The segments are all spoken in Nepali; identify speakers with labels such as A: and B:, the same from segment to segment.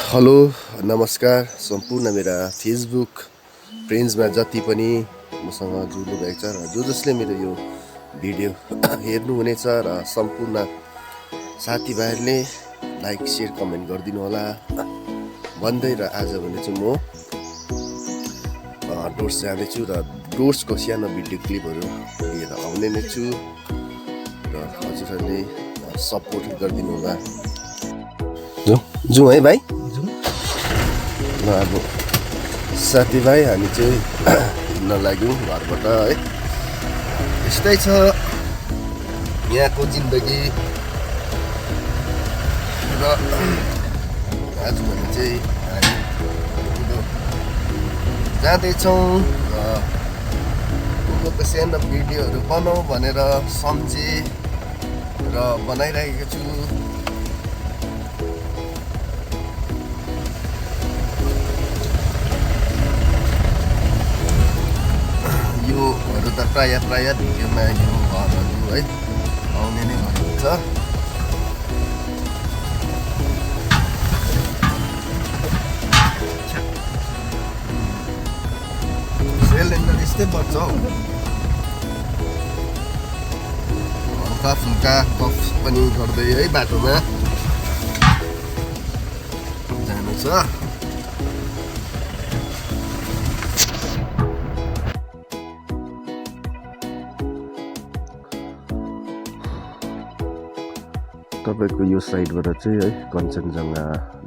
A: हेलो नमस्कार सम्पूर्ण मेरा फेसबुक फ्रेन्ड्समा जति पनि मसँग जोड्नु भएको छ र जसले मेरो यो भिडियो हेर्नुहुनेछ र सम्पूर्ण साथीभाइहरूले लाइक सेयर कमेन्ट गरिदिनु होला भन्दै र आज भने चाहिँ म डोर्स जाँदैछु र डोर्सको सानो भिडियो क्लिपहरू लिएर आउने नै छु र हजुरहरूले सपोर्ट गरिदिनु होला। जाउँ है भाइ, अब साथीभाइ हामी चाहिँ हिँड्न लाग्यौँ घरबाट है। यस्तै छ यहाँको जिन्दगी र आज भने चाहिँ हामी जाँदैछौँ र सानो भिडियोहरू बनाऊ भनेर सम्झेँ र बनाइरहेको छु। योहरू त प्रायः भिडियोमा यो घरहरू है आउने नै गरिन्छ। सिलिन्डर यस्तै पर्छ हौ, हल्का फुल्का कफ पनि गर्दै है बाटोमा जानु छ। तपाईँको यो साइडबाट चाहिँ है कञ्चनजङ्घा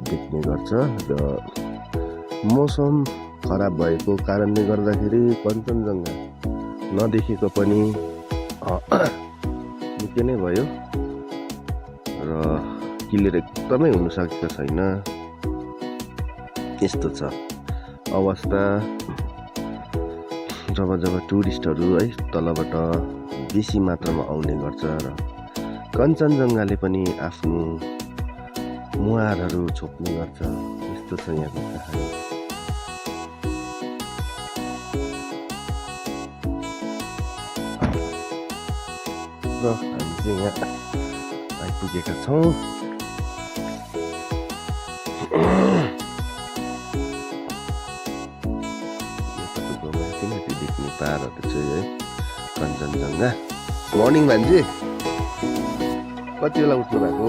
A: देख्ने गर्छ र मौसम खराब भएको कारणले गर्दाखेरि कञ्चनजङ्घा नदेखेको पनि निकै नै भयो र क्लियर एकदमै हुन सकेको छैन। यस्तो छ अवस्था जब टुरिस्टहरू है तलबाट बेसी मात्रामा आउने गर्छ र कञ्चनजङ्घाले पनि आफ्नो मुहारहरू छोप्ने गर्छ। यस्तो छ यहाँको कहानी। र हामी चाहिँ यहाँ आइपुगेका छौँ। तपाईँको माथि माथि देख्ने पाहाडहरू चाहिँ है कञ्चनजङ्घा। मर्निङ भान्जी, कति बेला उठ्नु भएको?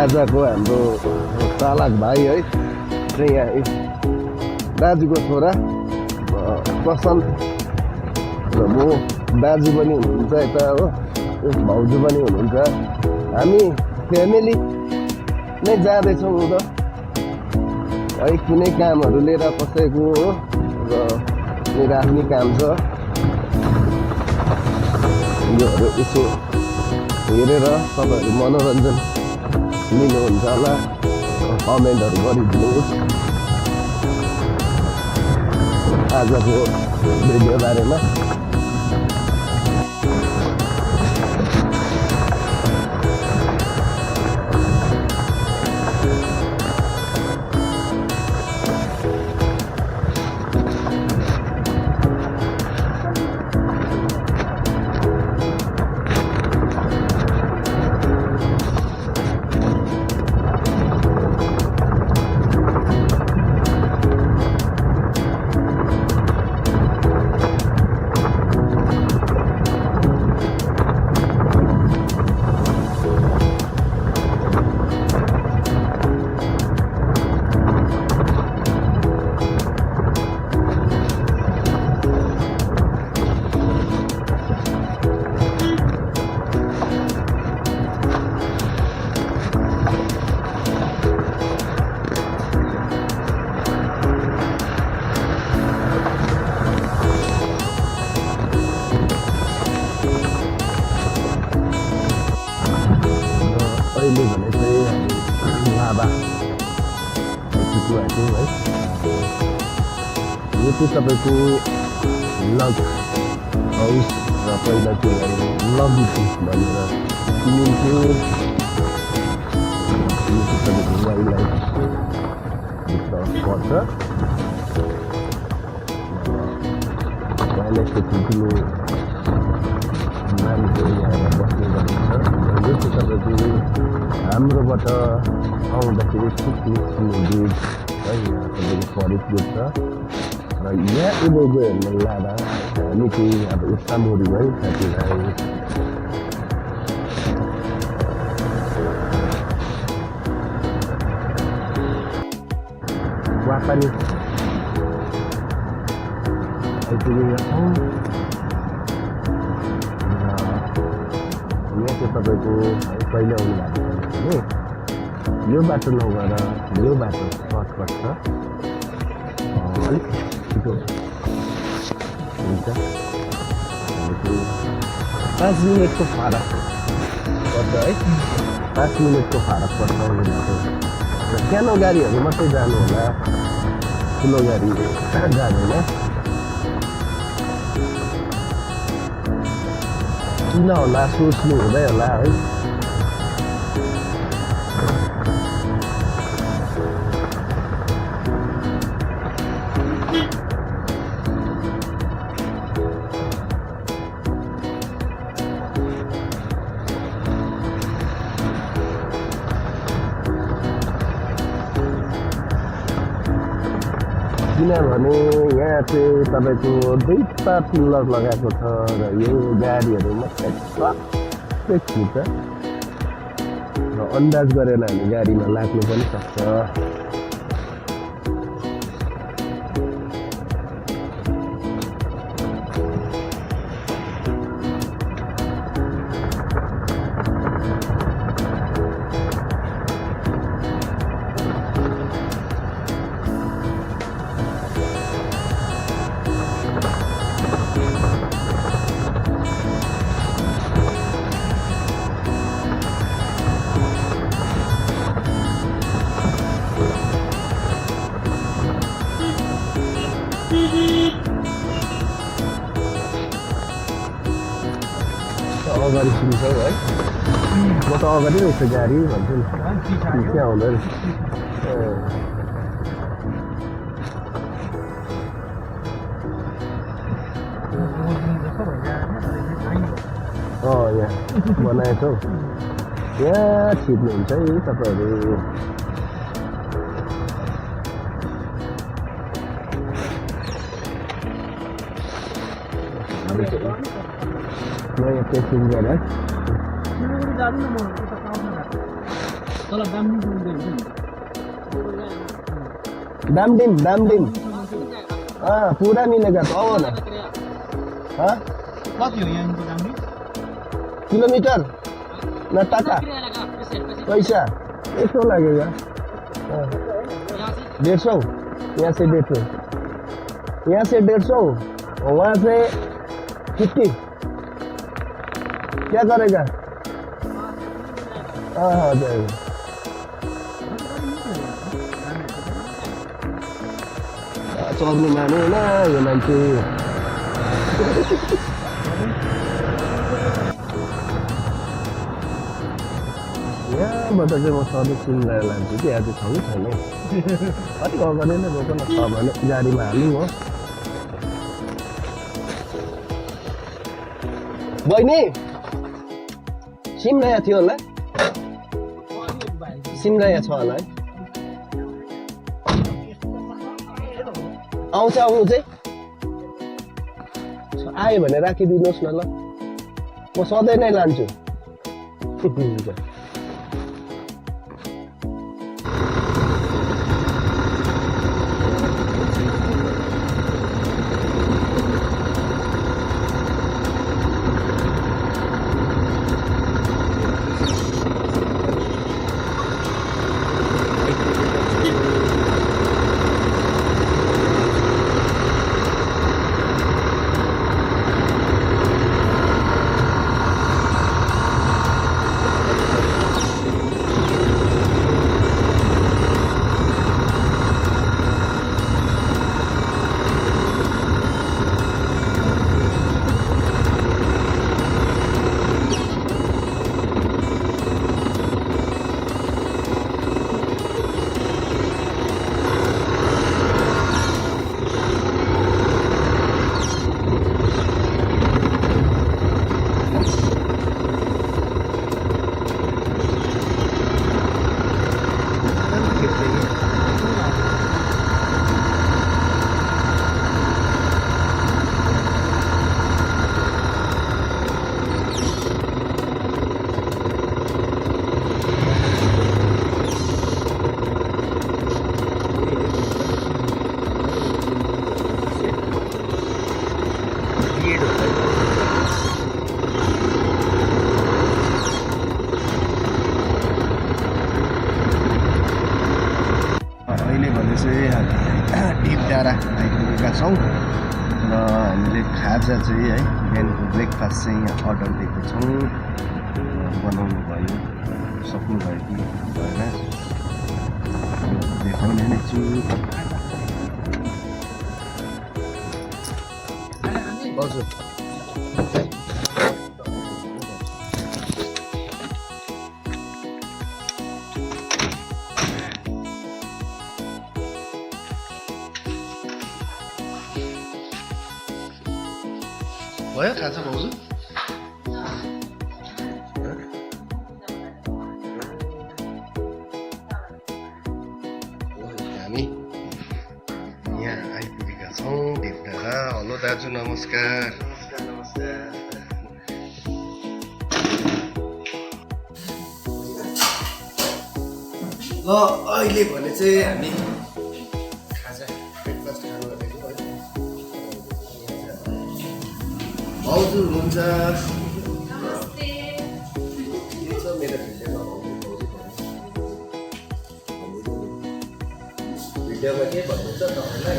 A: आजको हाम्रो चालक भाइ है चाहिँ यहाँ दाजुको छोरा प्रशान्त र म, दाजु पनि हुनुहुन्छ यता हो, भाउजू पनि हुनुहुन्छ। हामी फ्यामिली नै जाँदैछौँ त है, कुनै कामहरू लिएर कसैको हो र मेरो आफ्नै काम छ। योहरू यसो हेरेर तपाईँहरू मनोरञ्जन लिनुहुन्छ होला, कमेन्टहरू गरिदिनुहोस् आजको भिडियो बारेमा। पुग्नु आँट्यौँ है। यो चाहिँ तपाईँको लग हाउस र पहिला चाहिँ लग भनेर चिनिन्थ्यो। यो चाहिँ तपाईँको वाइल्ड लाइफ पर्छ। वाइल्ड लाइफको ठुल्ठुलो मान्छे यहाँ बस्ने गरिन्छ। यो चाहिँ तपाईँको हाम्रोबाट आउँदाखेरि सिक्किम ब्रिज है, यहाँ तपाईँको फरेस्ट गेट छ र यहाँ उँभो गयो भने लाँदा हामी चाहिँ अब यस्ता मोडी है साथीभाइ। वापानी आइपुगेका छौँ। यहाँ चाहिँ तपाईँको कहिले आउनु भएको छ भने यो बाटो नगएर यो बाटो सर्टकट छ, अलिक छिटो हुन्छ। 5 मिनटको फरक पर्छ है, 5 मिनटको फरक पर्छ यो बाटो। र सानो गाडीहरू मात्रै जानु होला, ठुलो गाडी जाँदैन। किन होला सोच्नु हुँदै होला है। किनभने यहाँ चाहिँ तपाईँको 2टा पिल्लर लगाएको छ र यो गाडीहरू मात्रै सबै छिट्छ र अन्दाज गरेर हामी गाडीमा लाग्नु पनि सक्छ। अगाडि सुन्छौ है, म त अगाडि रहेछ गाडी भन्छु नि, त्यहाँ हुँदो रहेछ। यहाँ बनाएछ हौ, यहाँ छिर्नुहुन्छ है तपाईँहरू। नयाँ पेसेन्जर है, दामडिम दामडिम पुरा मिलेगा तो आओ ना। किलोमीटर न टाका पैसा 100 लगेगा। 150, यहाँ से 150, यहाँ से 150, वहाँ से 50। क्या करेगा? हाँ जाएगा। चढ्नु माने होइन यो मान्छे। यहाँबाट चाहिँ म सधैँ सिमला लान्छु कि आज छ कि छैन, अलिक अगाडि नै रोक न, छ भने गाडीमा हाल्नु हो। बहिनी सिमराया थियो होला, सिमराया छ होला है। आउँछ आउनु चाहिँ आयो भने राखिदिनुहोस् न ल, म सधैँ नै लान्छु। अहिले भने चाहिँ हामी टिप डाँडा आइपुगेका छौँ र हामीले खाजा चाहिँ है बिहानको ब्रेकफास्ट चाहिँ यहाँ अर्डर दिएको छौँ। बनाउनु भयो, सक्नुभयो कि भएन देखाउने नै छु। हजुर भयो खाजा भाउजू? हामी यहाँ आइपुगेका छौँ देवडाँडा। हेलो दाजु नमस्कार। ल अहिले भने चाहिँ हामी खाजा ब्रेकफास्ट खानु लागेको है। भाउजू हुनुहुन्छ मेरो भिडियोमा के भन्नुहुन्छ तपाईँलाई?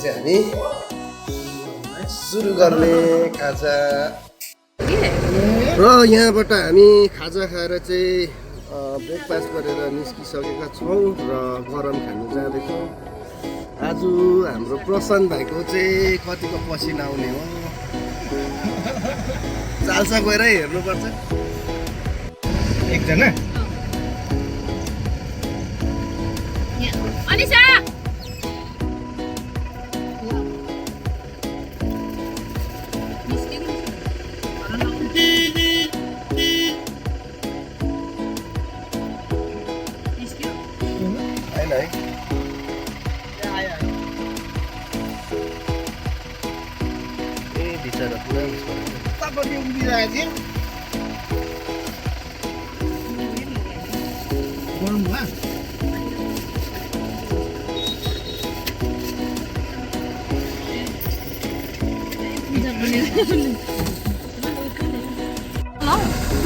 A: हामी सुरु गर्ने खाजा र यहाँबाट हामी खाजा खाएर चाहिँ ब्रेकफास्ट गरेर निस्किसकेका छौँ र गरम खानु जाँदैछौँ। आज हाम्रो प्रशान्त भाइको चाहिँ कतिको पसिना आउने हो, चाल्सा गएर हेर्नुपर्छ। एकजना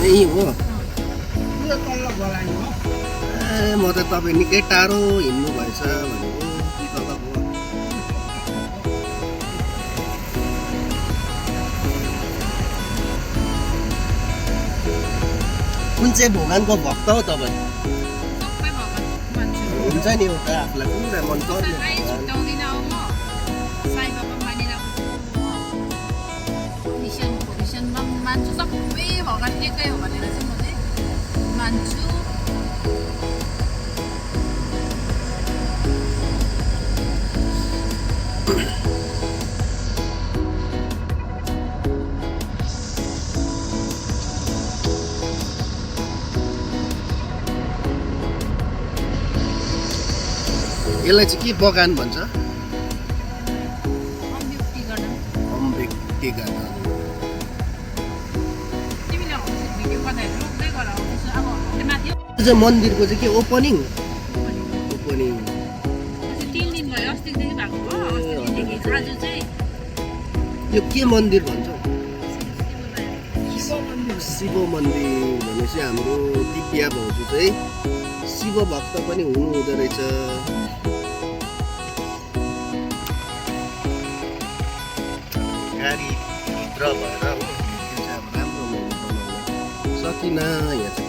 A: यही हो। म त तपाईँ निकै टाढो हिँड्नु भएछ भनेको तपाईँको। कुन चाहिँ भगवानको भक्त हो तपाईँ? हुन्छ नि एउटा आफूलाई पुरा मन पर्ने
B: मान्छु। सबै भगवान् एकै हो भनेर चाहिँ म चाहिँ मान्छु।
A: यसलाई चाहिँ के बगान भन्छ?
B: अम्बिक टी गार्डन।
A: मन्दिरको चाहिँ के ओपनिङ
B: 3 दिन भयो, अस्तिदेखि भएको हो। अस्तिदेखि आज चाहिँ
A: यो के मन्दिर भन्छ? शिव मन्दिर भनेपछि हाम्रो दिव्या भाउजू चाहिँ शिव भक्त पनि हुनुहुँदो रहेछ। गाडी भित्र भएर हो, त्यो चाहिँ अब राम्रो बनाउनु सकिनँ। यहाँ चाहिँ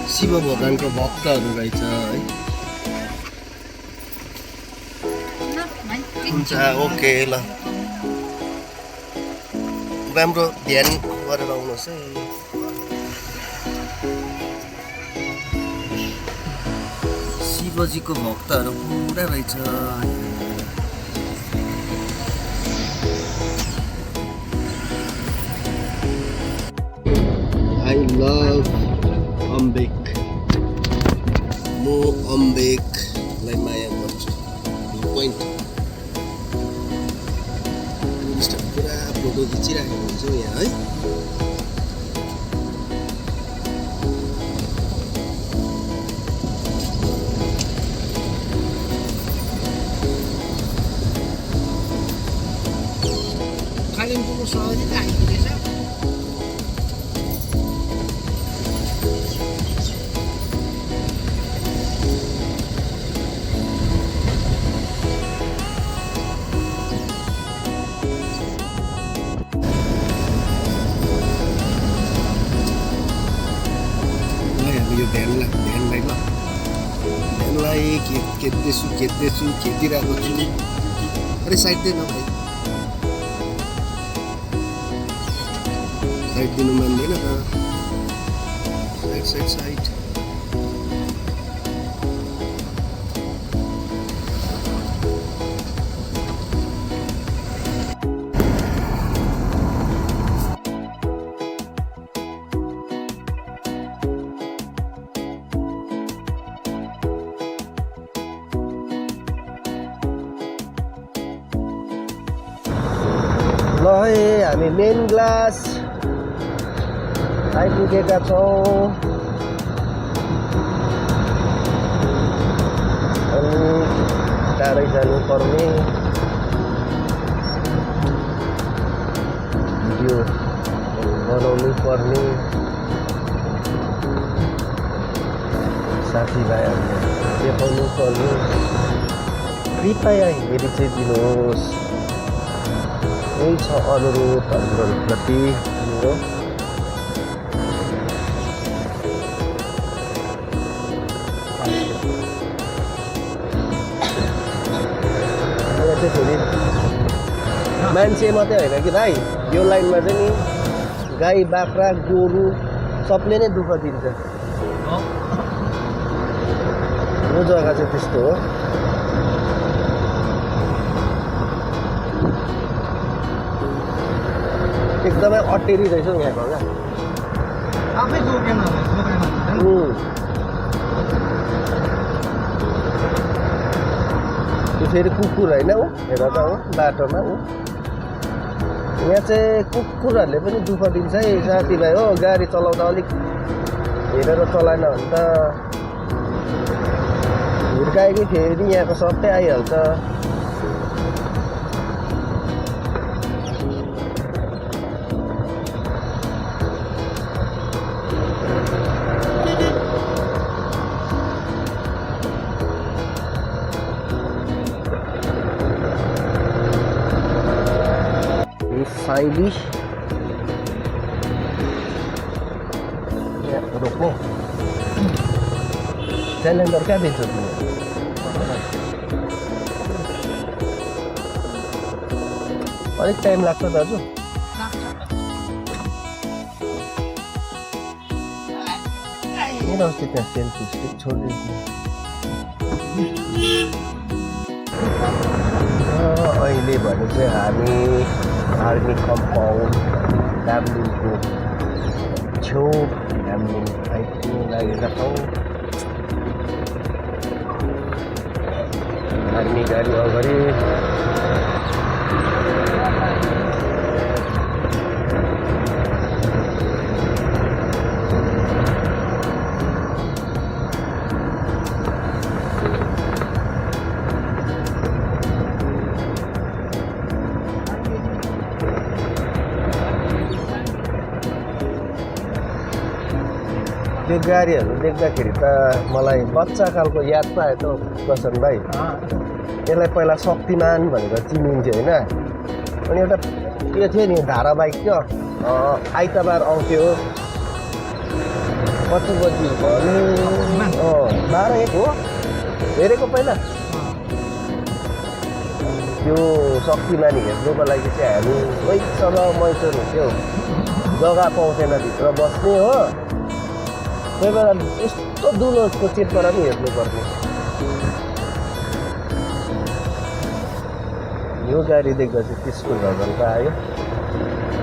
A: शिव भगवानको भक्तहरू रहेछ है। हुन्छ, ओके ल, राम्रो ध्यान गरेर आउनुहोस् है। शिवजीको भक्तहरू पुरा रहेछ। I love अम्बिक। म अम्बिकलाई माया पोइन्ट टुरिस्टहरू पुरा फोटो खिचिराखेको हुन्छौँ यहाँ है।
B: कालिम्पोङको सहरी त आइपुगेछ।
A: यो ध्यानलाई खेद्दैछु खेदिरहेको छु। अरे साइड दे न भाइ, साइड दिनु मान्दैन त। साइड ल है, हामी मेन ग्लास आइपुगेका छौँ। अनि टाढै जानुपर्ने, भिडियो बनाउनु पर्ने, साथीभाइहरूलाई देखाउनु पर्ने। कृपया हेरी चाहिँ दिनुहोस्, यही छ अनुरोध हजुरहरूप्रति मेरो। फेरि मान्छे मात्रै होइन कि भाइ, यो लाइनमा चाहिँ नि गाई बाख्रा गोरु सबले नै दुःख दिन्छ। यो जग्गा चाहिँ त्यस्तो हो। एकदमै अटेरी रहेछ यहाँको क्या।
C: आफै जोकेन
A: त्यो फेरि कुकुर होइन ऊ, हेर त हो बाटोमा ऊ। यहाँ चाहिँ कुकुरहरूले पनि दुःख दिन्छ है साथीभाइ हो। गाडी चलाउँदा अलिक हेरेर चलाएन भने त हुर्कायो कि फेरि यहाँको सबै आइहाल्छ। साइली रोक्ने सिलिन्डर क्या दिन्छ तिमी? अलिक टाइम लाग्छ दाजु। किन अस्ति त्यहाँ सेल्फी स्टिक छोडिदिन्छु। अहिले भने चाहिँ हामी आर्मी कम्पाउन्ड डामलिङको छेउ डामलिङ आइपुग्नु लागेका छौँ। आर्मी गाडी अगाडि। त्यो गाडीहरू देख्दाखेरि त मलाई बच्चा खालको याद त आयो त प्रसन भाइ। यसलाई पहिला शक्तिमान भनेर चिनिन्थ्यो होइन। अनि एउटा के थियो नि धारावाहिक थियो, आइतबार आउँथ्यो। कति बजी भने 12-1 हो हेरेको पहिला। त्यो शक्तिमान हेर्नुको लागि चाहिँ हामी वहीसँग मैचर हुन्थ्यो, जग्गा पाउँथेन भित्र बस्ने हो। कोही बेला यस्तो दुलोको चिटबाट पनि हेर्नुपर्ने। यो गाडी देख्दा चाहिँ त्यसको झलक आयो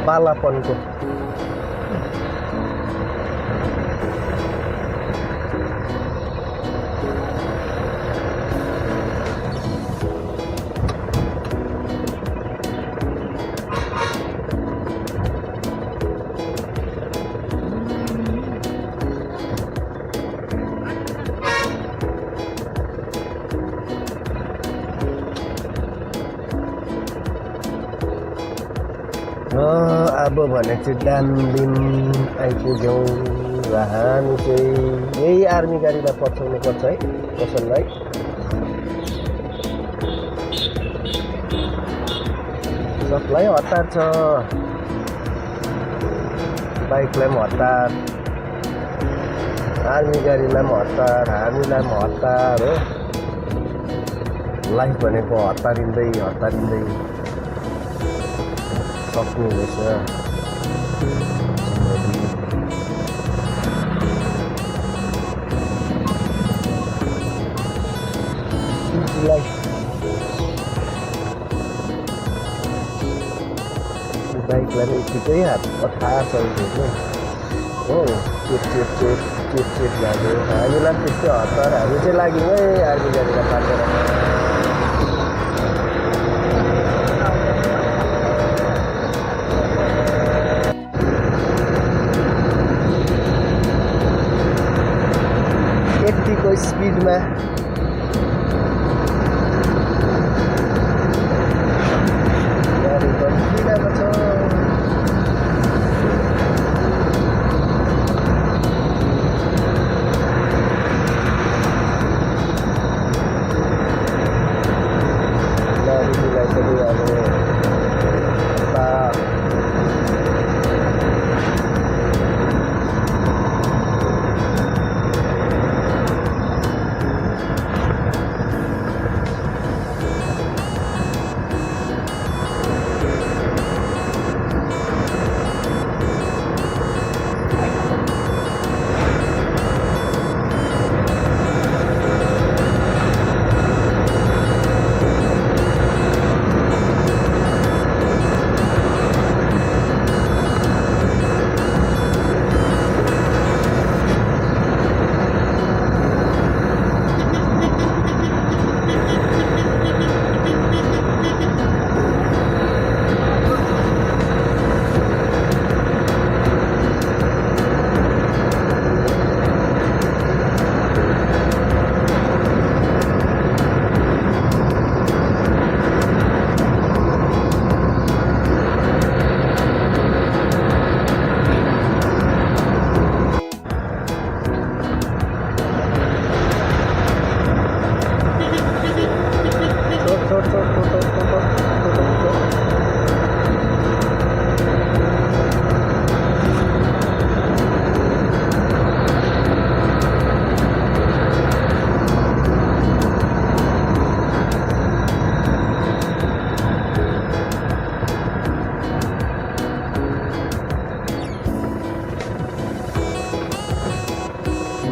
A: बालापनको। अब भने चाहिँ डामडिम आइपुग्यौँ र हामी चाहिँ यही आर्मी गाडीलाई पछाउनु पर्छ है कसैलाई। सबलाई हतार छ, बाइकलाई पनि हतार, आर्मी गाडीलाई पनि हतार, हामीलाई पनि हतार हो। लाइफ भनेको हतारिँदै हतारिँदै सक्नु रहेछ। बाइकलाई पनि यत्तिकै हात अठार चल्दैछ हो। चेप लाग्यो। हामीलाई पनि त्यस्तै हतार, हामी चाहिँ लाग्यौँ है आर्मी गाडीलाई पाकेर। यत्तिको स्पिडमा गाडी बन्दिरहेको छ। गाडीलाई पनि अब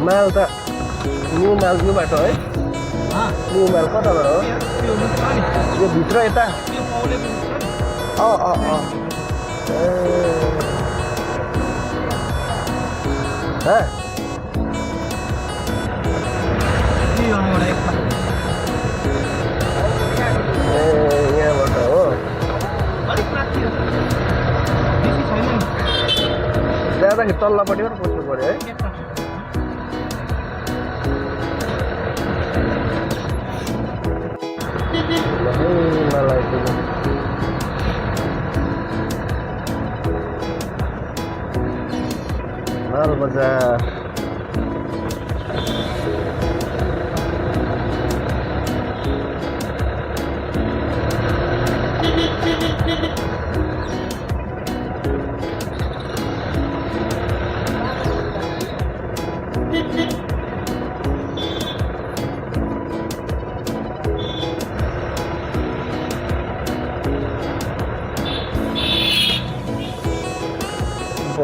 A: माल त न्यू माल यो बाटो है। न्यू माल कताबाट हो यो भित्र यता? यहाँबाट हो। जाँदाखेरि तल्लोपट्टिबाट पस्नु पऱ्यो है। मलाई पनि माल बजार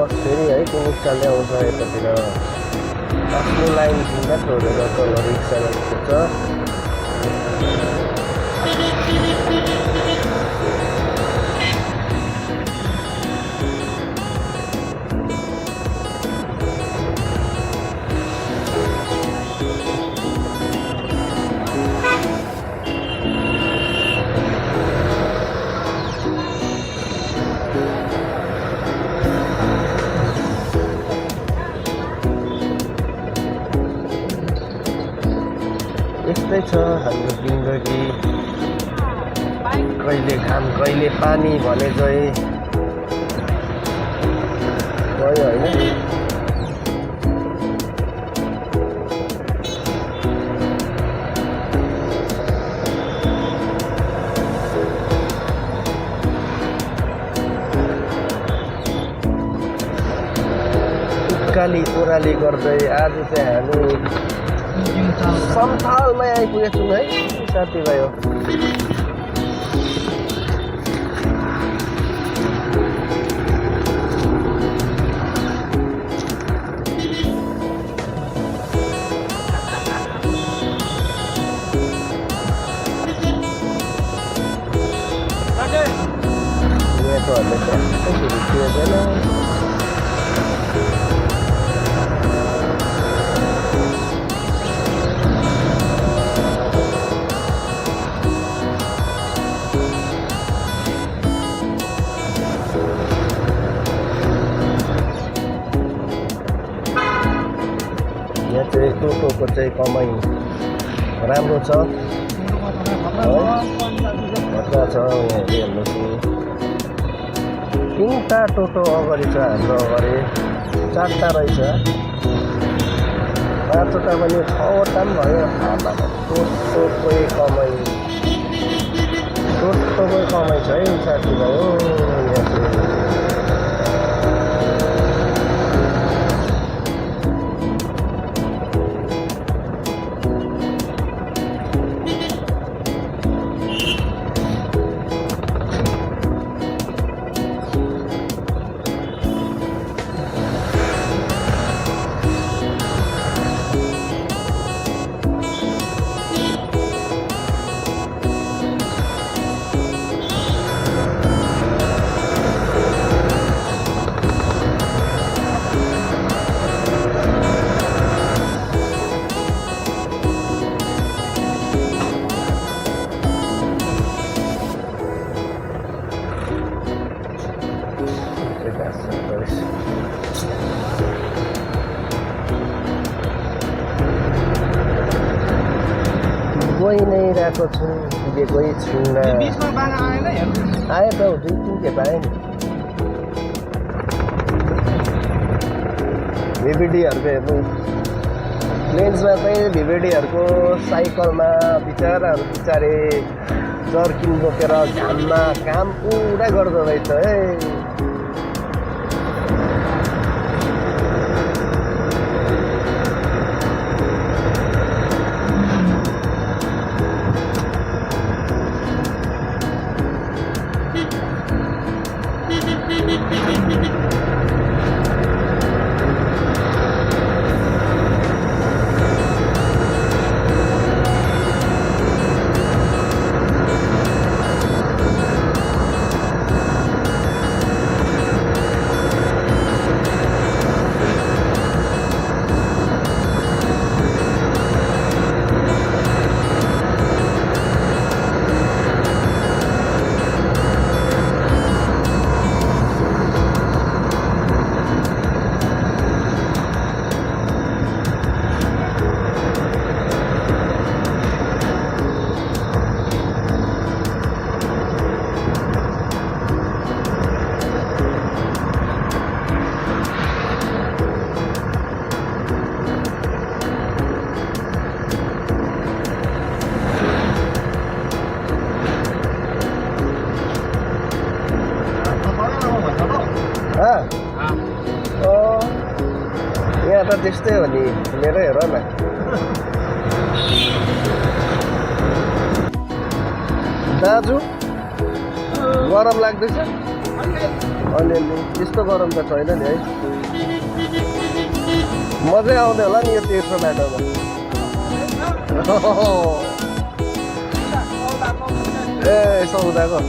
A: बस फेरि है कुमुक्काले आउँछ यतातिर। आफ्नो लाइन किन्दा छोडेर तल रिक्सामा पुग्छ। यस्तै छ हाम्रो जिन्दगी, कहिले घाम कहिले पानी भने चाहिँ भयो होइन उकाली ओह्राली गर्दै आज चाहिँ हामी सन्थालमै आइपुगेछौँ है साथीभाइ हो नेटोहरूले चाहिँ यहाँ चाहिँ टोटोको चाहिँ कमाइ राम्रो छ खतरा छ यहाँ हेर्नुहोस् तिनवटा टोटो अगाडि छ हाम्रो अगाडि चारवटा रहेछ पाँचवटा पनि छवटा पनि भयो टोटोकै कमाइ छ है साथीभाइ हो यहाँ चाहिँ गइ नै रहेको छु पुगेकै छुइनँ
C: बिचमा बाघ आएन हेर्नु
A: आयो त दुई तिनखेप आयो नि भिभिडीहरूको हेर्नु प्लेन्समा चाहिँ भिभिडीहरूको साइकलमा बिचराहरू बिचारे जर्किन बोकेर घाममा काम पुरा गर्दो रहेछ है यहाँ त त्यस्तै हो नि मेरो हेर न दाजु गरम लाग्दैछ अलिअलि त्यस्तो गरम त छैन नि है मजै आउँदै होला नि यो तेर्सो बाटोमा ए सौदाको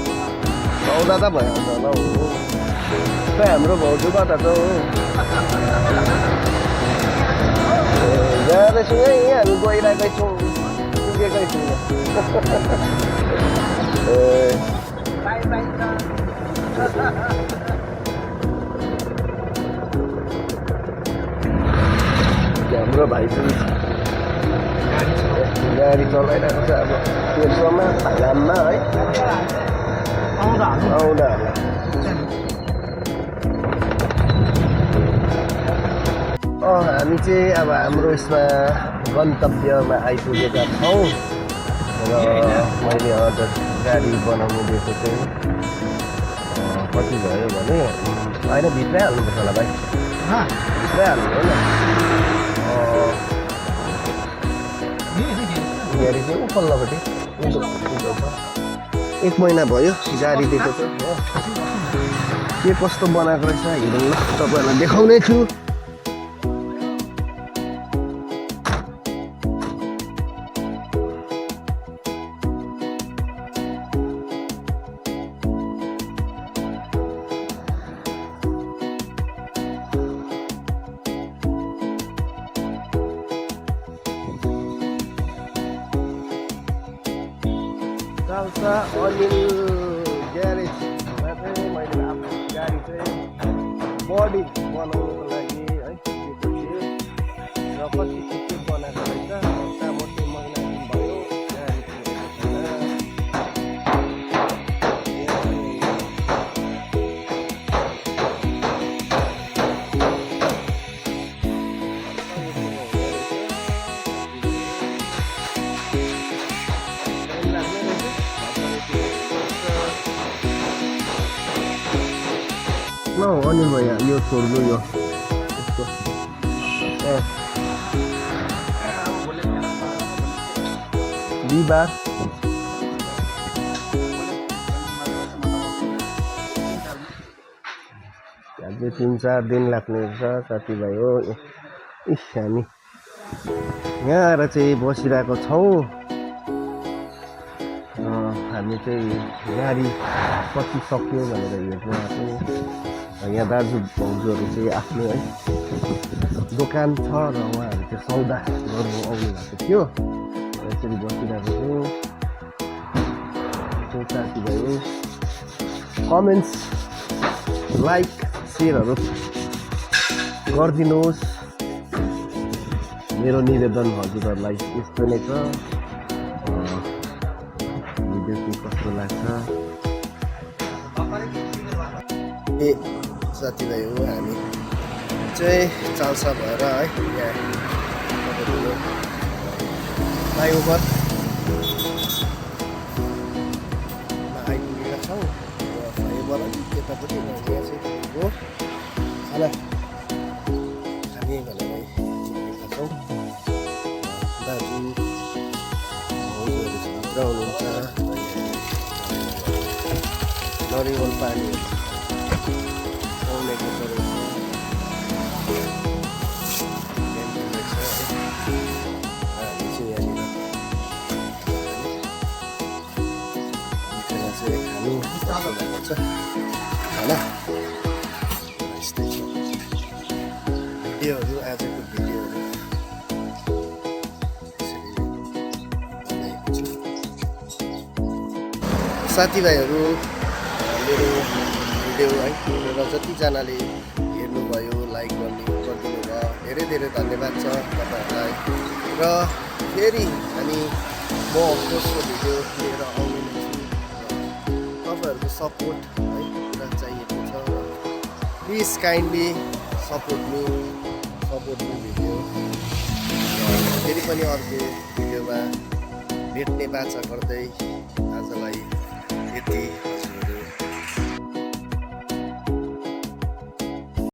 A: सौदा त भइहाल्छ होला हौ खै हाम्रो भाउजूबाट त हो जाँदैछौँ है यहाँ हामी गइरहेकै छौँ पुगेकै छौँ हाम्रो भाइ पनि गाडी चलाइरहेको छ अब तेर्सोमा घाममा है आउँदा होला हामी चाहिँ अब हाम्रो यसमा गन्तव्यमा आइपुगेका छौँ र मैले हजुर गाडी बनाउनु दिएको चाहिँ कति भयो भने होइन भित्रै हाल्नुपर्छ होला भाइ
C: हाँ
A: भित्रै हाल्नु हो न गाडी चाहिँ पल्लोपट्टि उँधो छ 1 महिना भयो गाडी दिएको चाहिँ हो के कस्तो बनाएको रहेछ हेरौँ ल तपाईँहरूलाई देखाउने छु चाल्सा अनिल ग्यारेजमा चाहिँ मैले आफ्नो गाडी चाहिँ बडी बनाउनुको लागि है दिएको थिएँ र कति के बनाएको रहेछ मोटामोटी महिना दिन भयो गाडी छोडेको न अनिल भैया यो छोड्नु यो यस्तो बिहिबार अझै 3-4 दिन लाग्ने रहेछ साथीभाइ हो इस हामी यहाँ आएर चाहिँ बसिरहेको छौँ हामी चाहिँ गाडी कति सक्यो भनेर हेर्नु आएको यहाँ दाजु भाउजूहरू चाहिँ आफ्नो है दोकान छ र उहाँहरू चाहिँ सौदा गर्नु आउनु भएको थियो यसरी बसिरहेको छु साथीभाइ कमेन्ट्स लाइक सेयरहरू गरिदिनुहोस् मेरो निवेदन हजुरहरूलाई यस्तो नै छ भिडियो चाहिँ कस्तो लाग्छ ए साथीभाइ हो हामी चाहिँ चाल्सा भएर है यहाँ फ्लाइओभर आइपुगेका छौँ र फ्लाइओभर अलिक यतापट्टि यहाँ चाहिँ हो खाना खाने भनेर हिँडेका छौँ दाजु भाउजूहरू चाहिँ भित्र हुनुहुन्छ नरिवल पानीहरू पाउनेको खाना यस्तै छ भिडियोहरू आजको भिडियोहरू साथीभाइहरू मेरो भिडियो है र जतिजनाले हेर्नुभयो लाइक गरिदिनु भयो धेरै धेरै धन्यवाद छ तपाईँहरूलाई र फेरि हामी म दोस्रो भिडियो लिएर आउने छु तपाईँहरूको सपोर्ट है पुरा चाहिएको छ please kindly support me video फेरि पनि अर्को भिडियोमा भेट्ने बाचा गर्दै आजलाई